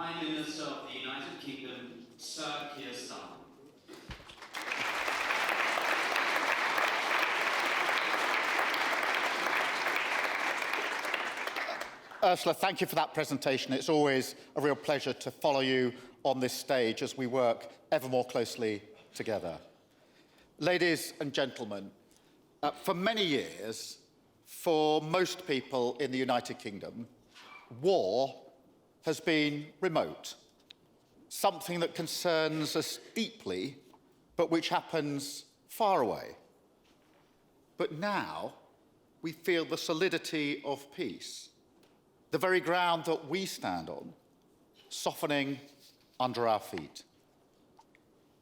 Prime Minister of the United Kingdom, Sir Keir Starmer. Ursula, thank you for that presentation. It's always a real pleasure to follow you on this stage as we work ever more closely together. Ladies and gentlemen, for many years, for most people in the United Kingdom, war has been remote, something that concerns us deeply, but which happens far away. But now we feel the solidity of peace, the very ground that we stand on, softening under our feet.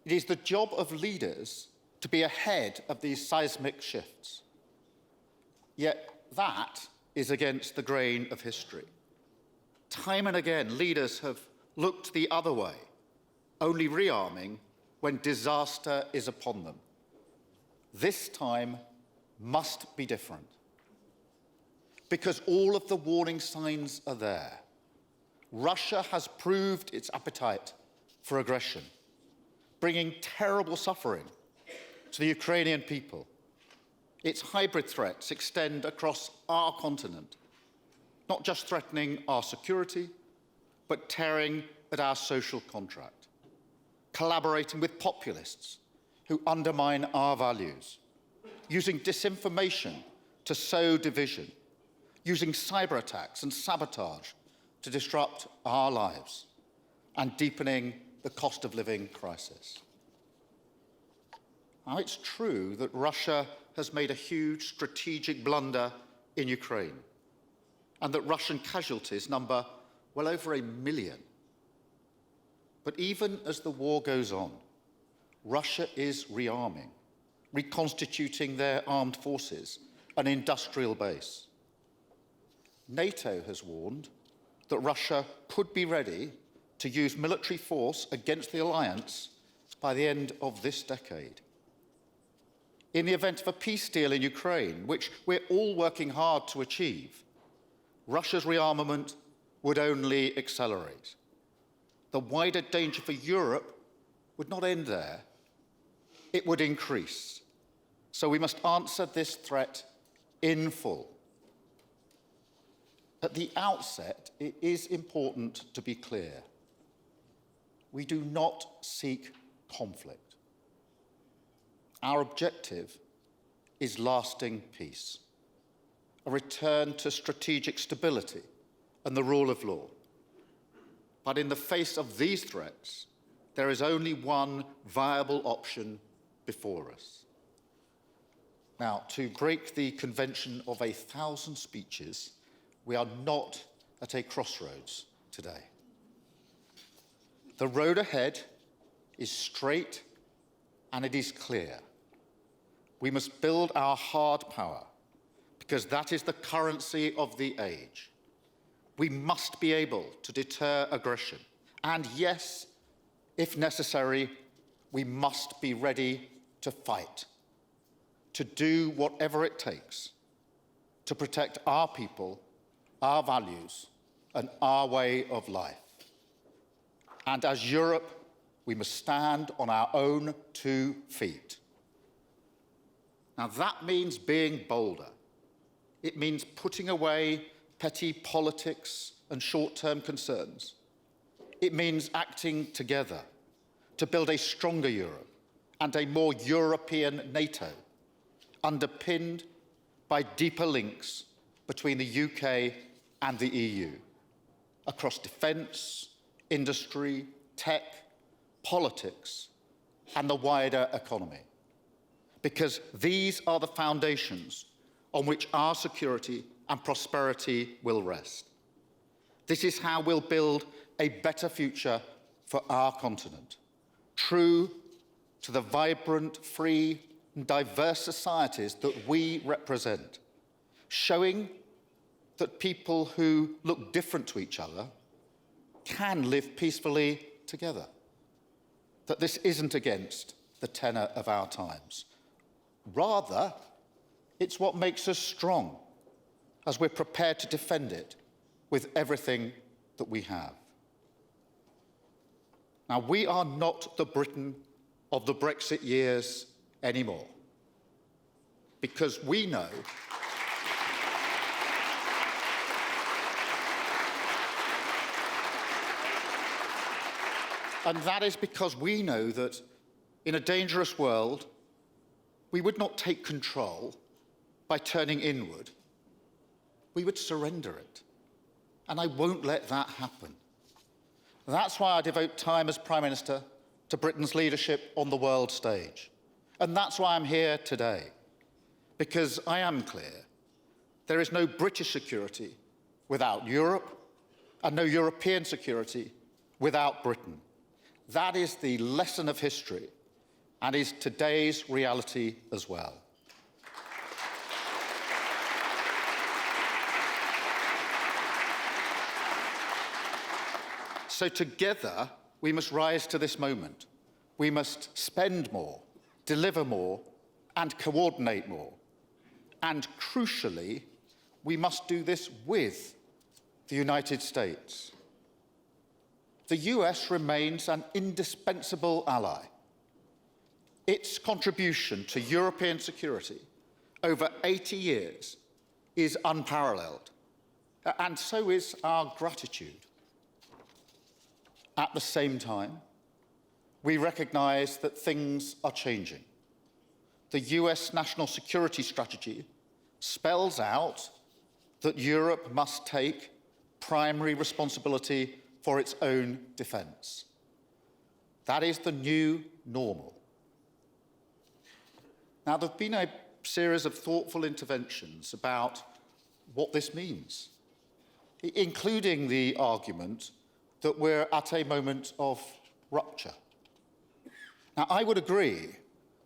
It is the job of leaders to be ahead of these seismic shifts. Yet that is against the grain of history. Time and again, leaders have looked the other way, only rearming when disaster is upon them. This time must be different, because all of the warning signs are there. Russia has proved its appetite for aggression, bringing terrible suffering to the Ukrainian people. Its hybrid threats extend across our continent, not just threatening our security, but tearing at our social contract, collaborating with populists who undermine our values, using disinformation to sow division, using cyber attacks and sabotage to disrupt our lives, and deepening the cost of living crisis. Now, it's true that Russia has made a huge strategic blunder in Ukraine, and that Russian casualties number well over 1 million. But even as the war goes on, Russia is rearming, reconstituting their armed forces, an industrial base. NATO has warned that Russia could be ready to use military force against the alliance by the end of this decade. In the event of a peace deal in Ukraine, which we're all working hard to achieve, Russia's rearmament would only accelerate. The wider danger for Europe would not end there. It would increase. So we must answer this threat in full. At the outset, it is important to be clear. We do not seek conflict. Our objective is lasting peace, a return to strategic stability and the rule of law. But in the face of these threats, there is only one viable option before us. Now, to break the convention of 1,000 speeches, we are not at a crossroads today. The road ahead is straight and it is clear. We must build our hard power, because that is the currency of the age. We must be able to deter aggression. And yes, if necessary, we must be ready to fight, to do whatever it takes to protect our people, our values, and our way of life. And as Europe, we must stand on our own 2 feet. Now, that means being bolder. It means putting away petty politics and short-term concerns. It means acting together to build a stronger Europe and a more European NATO, underpinned by deeper links between the UK and the EU, across defence, industry, tech, politics, and the wider economy. Because these are the foundations on which our security and prosperity will rest. This is how we'll build a better future for our continent, true to the vibrant, free, and diverse societies that we represent, showing that people who look different to each other can live peacefully together, that this isn't against the tenor of our times. Rather, it's what makes us strong, as we're prepared to defend it with everything that we have. Now, we are not the Britain of the Brexit years anymore, because we know and that is because we know that in a dangerous world, we would not take control by turning inward. We would surrender it. And I won't let that happen. That's why I devote time as Prime Minister to Britain's leadership on the world stage. And that's why I'm here today, because I am clear there is no British security without Europe and no European security without Britain. That is the lesson of history and is today's reality as well. So together, we must rise to this moment. We must spend more, deliver more, and coordinate more. And crucially, we must do this with the United States. The US remains an indispensable ally. Its contribution to European security over 80 years is unparalleled, and so is our gratitude. At the same time, we recognise that things are changing. The US national security strategy spells out that Europe must take primary responsibility for its own defence. That is the new normal. Now, there have been a series of thoughtful interventions about what this means, including the argument that we're at a moment of rupture. Now, I would agree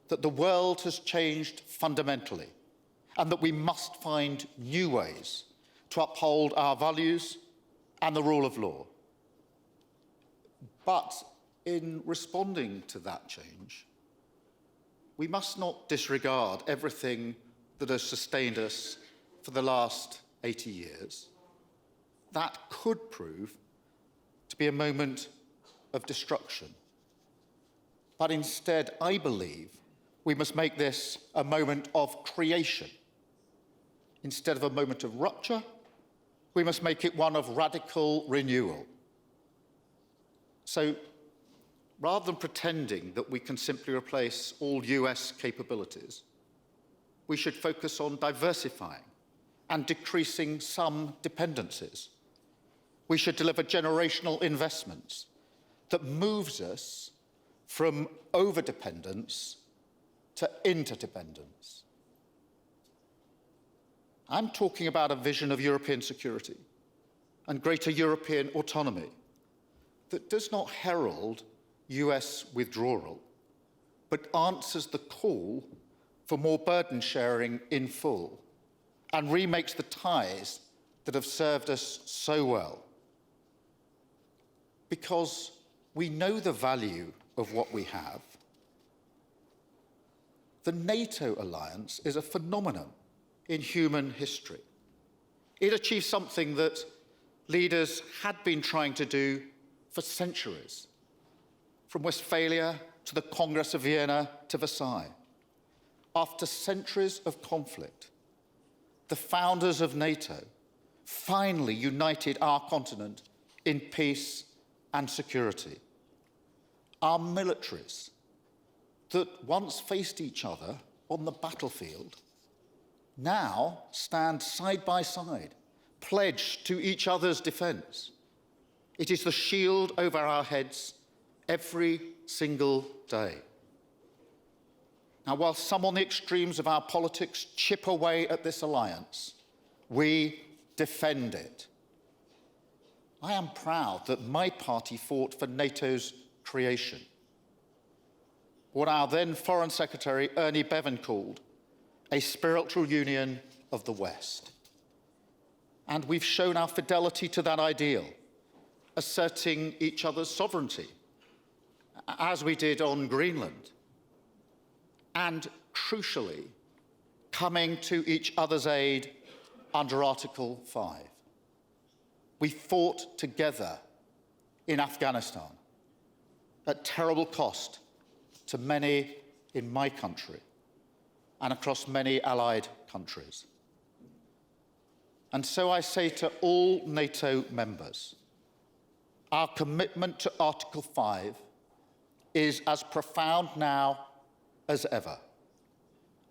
that the world has changed fundamentally and that we must find new ways to uphold our values and the rule of law. But in responding to that change, we must not disregard everything that has sustained us for the last 80 years. That could prove to be a moment of destruction. But instead, I believe we must make this a moment of creation. Instead of a moment of rupture, we must make it one of radical renewal. So, rather than pretending that we can simply replace all US capabilities, we should focus on diversifying and decreasing some dependencies. We should deliver generational investments that moves us from overdependence to interdependence. I'm talking about a vision of European security and greater European autonomy that does not herald US withdrawal, but answers the call for more burden sharing in full and remakes the ties that have served us so well. Because we know the value of what we have. The NATO alliance is a phenomenon in human history. It achieved something that leaders had been trying to do for centuries, from Westphalia to the Congress of Vienna to Versailles. After centuries of conflict, the founders of NATO finally united our continent in peace and security. Our militaries that once faced each other on the battlefield now stand side by side, pledged to each other's defence. It is the shield over our heads every single day. Now, while some on the extremes of our politics chip away at this alliance, we defend it. I am proud that my party fought for NATO's creation. What our then Foreign Secretary Ernie Bevan called a spiritual union of the West. And we've shown our fidelity to that ideal, asserting each other's sovereignty, as we did on Greenland, and crucially, coming to each other's aid under Article 5. We fought together in Afghanistan. at terrible cost to many in my country and across many allied countries. And so I say to all NATO members, our commitment to Article 5 is as profound now as ever.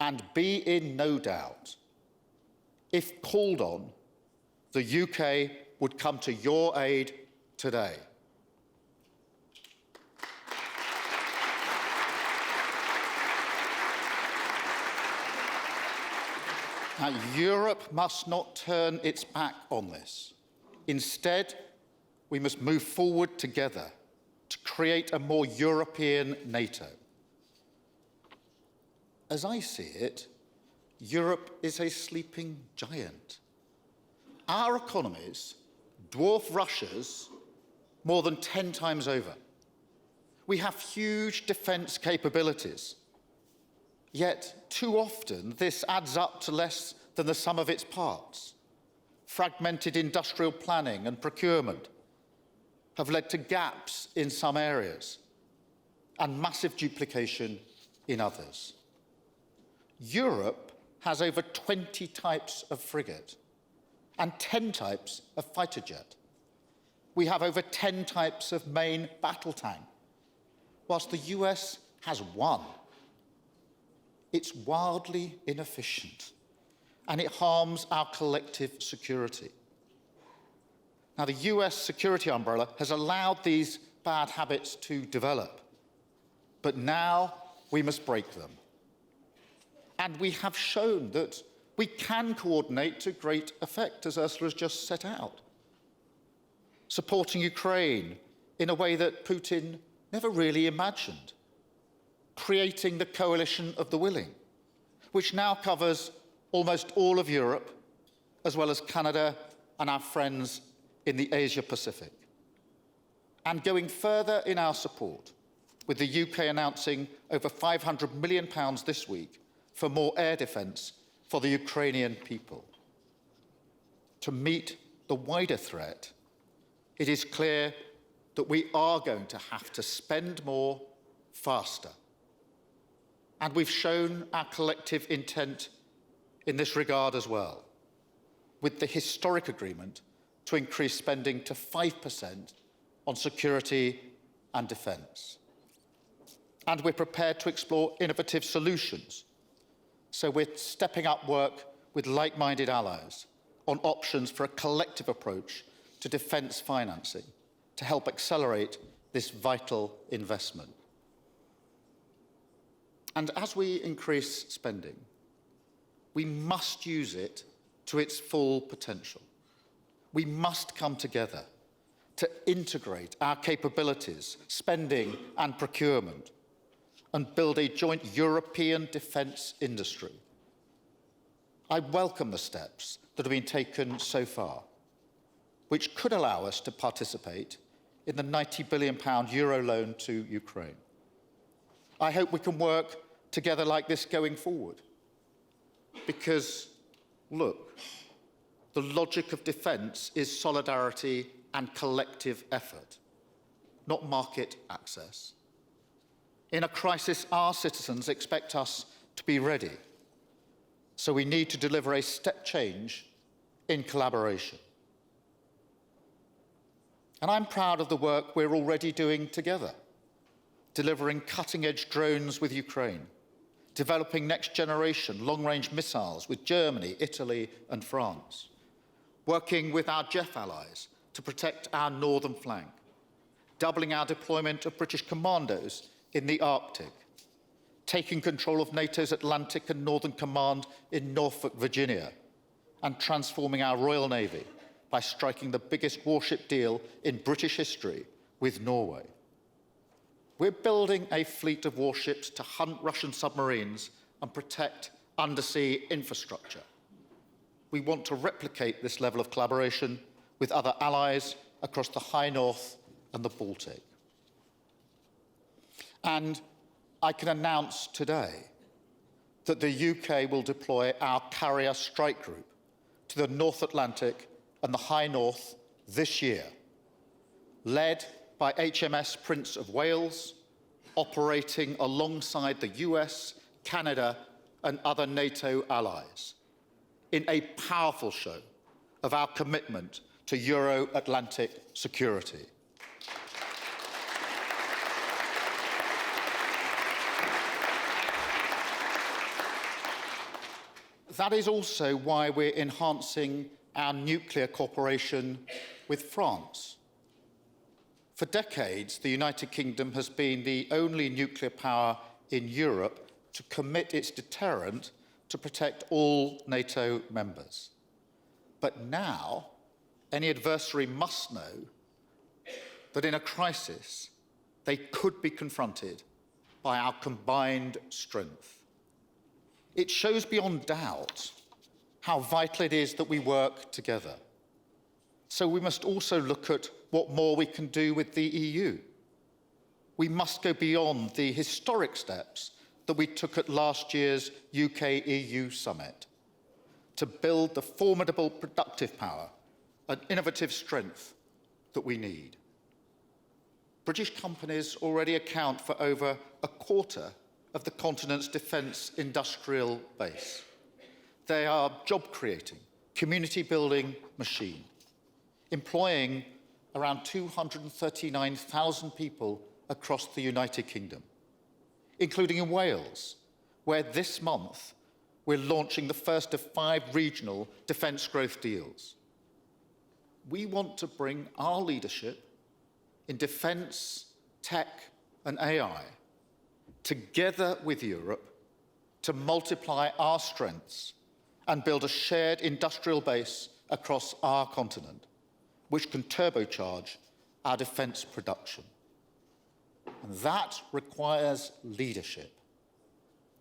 And be in no doubt, if called on, the UK would come to your aid today. Now, Europe must not turn its back on this. Instead, we must move forward together to create a more European NATO. As I see it, Europe is a sleeping giant. Our economies dwarf Russia's more than 10 times over. We have huge defence capabilities. Yet, too often, this adds up to less than the sum of its parts. Fragmented industrial planning and procurement have led to gaps in some areas and massive duplication in others. Europe has over 20 types of frigate and 10 types of fighter jet. We have over 10 types of main battle tank, whilst the US has one. It's wildly inefficient, and it harms our collective security. Now, the US security umbrella has allowed these bad habits to develop, but now we must break them. And we have shown that we can coordinate to great effect, as Ursula has just set out, supporting Ukraine in a way that Putin never really imagined, creating the coalition of the willing, which now covers almost all of Europe, as well as Canada and our friends in the Asia-Pacific. And going further in our support, with the UK announcing over £500 million this week for more air defence for the Ukrainian people. To meet the wider threat, it is clear that we are going to have to spend more faster. And we've shown our collective intent in this regard as well, with the historic agreement to increase spending to 5% on security and defence. And we're prepared to explore innovative solutions. So we're stepping up work with like-minded allies on options for a collective approach to defence financing to help accelerate this vital investment. And as we increase spending, we must use it to its full potential. We must come together to integrate our capabilities, spending and procurement, and build a joint European defence industry. I welcome the steps that have been taken so far, which could allow us to participate in the £90 billion euro loan to Ukraine. I hope we can work together like this going forward. Because, look, the logic of defence is solidarity and collective effort, not market access. In a crisis, our citizens expect us to be ready. So we need to deliver a step change in collaboration. And I'm proud of the work we're already doing together, delivering cutting-edge drones with Ukraine, developing next-generation long-range missiles with Germany, Italy and France, working with our JEF allies to protect our northern flank, doubling our deployment of British commandos in the Arctic, taking control of NATO's Atlantic and Northern Command in Norfolk, Virginia, and transforming our Royal Navy by striking the biggest warship deal in British history with Norway. We're building a fleet of warships to hunt Russian submarines and protect undersea infrastructure. We want to replicate this level of collaboration with other allies across the High North and the Baltic. And I can announce today that the UK will deploy our carrier strike group to the North Atlantic and the High North this year, led by HMS Prince of Wales, operating alongside the US, Canada, and other NATO allies, in a powerful show of our commitment to Euro-Atlantic security. That is also why we're enhancing our nuclear cooperation with France. For decades, the United Kingdom has been the only nuclear power in Europe to commit its deterrent to protect all NATO members. But now, any adversary must know that in a crisis, they could be confronted by our combined strength. It shows beyond doubt how vital it is that we work together. So we must also look at what more we can do with the EU. We must go beyond the historic steps that we took at last year's UK-EU summit to build the formidable productive power and innovative strength that we need. British companies already account for over a quarter of the continent's defence industrial base. They are job-creating, community-building machine, employing around 239,000 people across the United Kingdom, including in Wales, where this month we're launching the first of 5 regional defence growth deals. We want to bring our leadership in defence, tech, and AI together with Europe to multiply our strengths and build a shared industrial base across our continent, which can turbocharge our defence production. And that requires leadership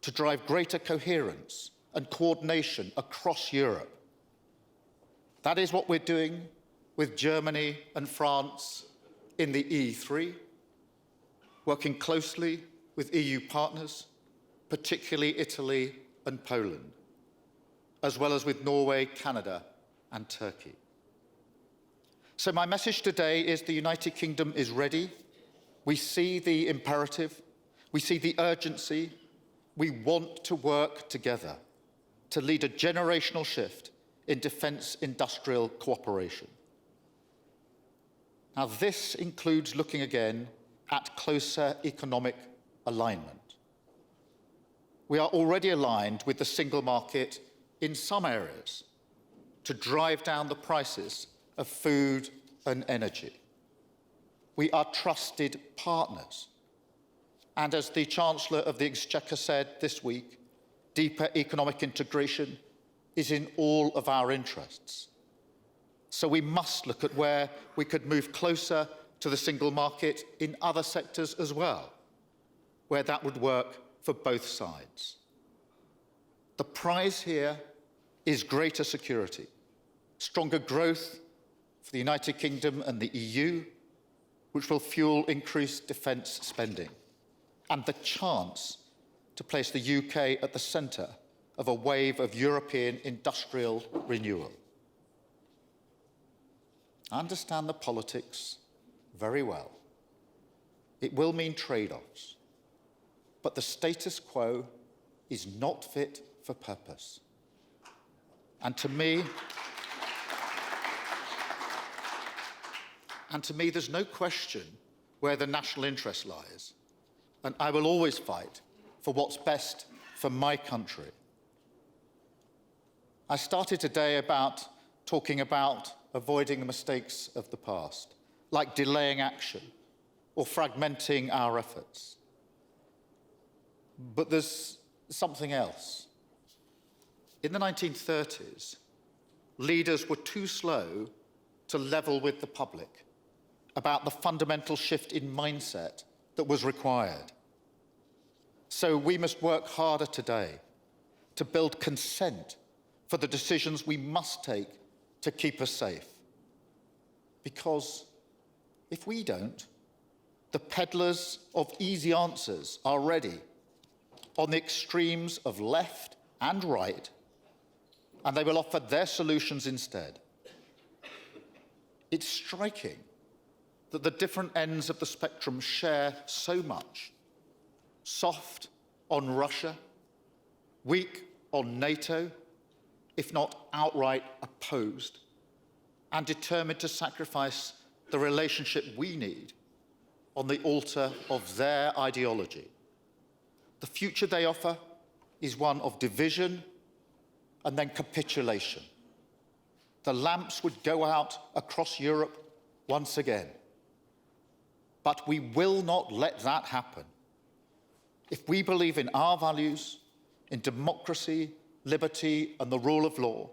to drive greater coherence and coordination across Europe. That is what we're doing with Germany and France in the E3, working closely with EU partners, particularly Italy and Poland, as well as with Norway, Canada, and Turkey. So my message today is the United Kingdom is ready. We see the imperative, we see the urgency. We want to work together to lead a generational shift in defence industrial cooperation. Now, this includes looking again at closer economic alignment. We are already aligned with the single market in some areas to drive down the prices of food and energy. We are trusted partners. And as the Chancellor of the Exchequer said this week, deeper economic integration is in all of our interests. So we must look at where we could move closer to the single market in other sectors as well, where that would work for both sides. The prize here is greater security, stronger growth for the United Kingdom and the EU, which will fuel increased defence spending, and the chance to place the UK at the centre of a wave of European industrial renewal. I understand the politics very well. It will mean trade-offs, but the status quo is not fit for purpose. And to me, there's no question where the national interest lies, and I will always fight for what's best for my country. I started today talking about avoiding the mistakes of the past, like delaying action or fragmenting our efforts. But there's something else. In the 1930s, leaders were too slow to level with the public about the fundamental shift in mindset that was required. So we must work harder today to build consent for the decisions we must take to keep us safe. Because if we don't, the peddlers of easy answers are ready on the extremes of left and right, and they will offer their solutions instead. It's striking that the different ends of the spectrum share so much. Soft on Russia, weak on NATO, if not outright opposed, and determined to sacrifice the relationship we need on the altar of their ideology. The future they offer is one of division and then capitulation. The lamps would go out across Europe once again. But we will not let that happen. If we believe in our values, in democracy, liberty, and the rule of law,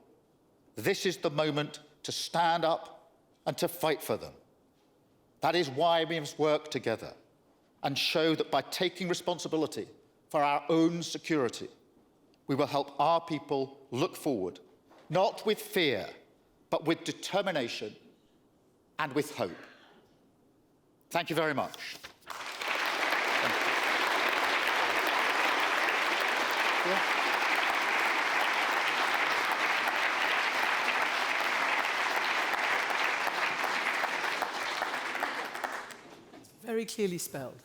this is the moment to stand up and to fight for them. That is why we must work together and show that by taking responsibility for our own security, we will help our people look forward, not with fear, but with determination and with hope. Thank you very much. Very clearly spelled.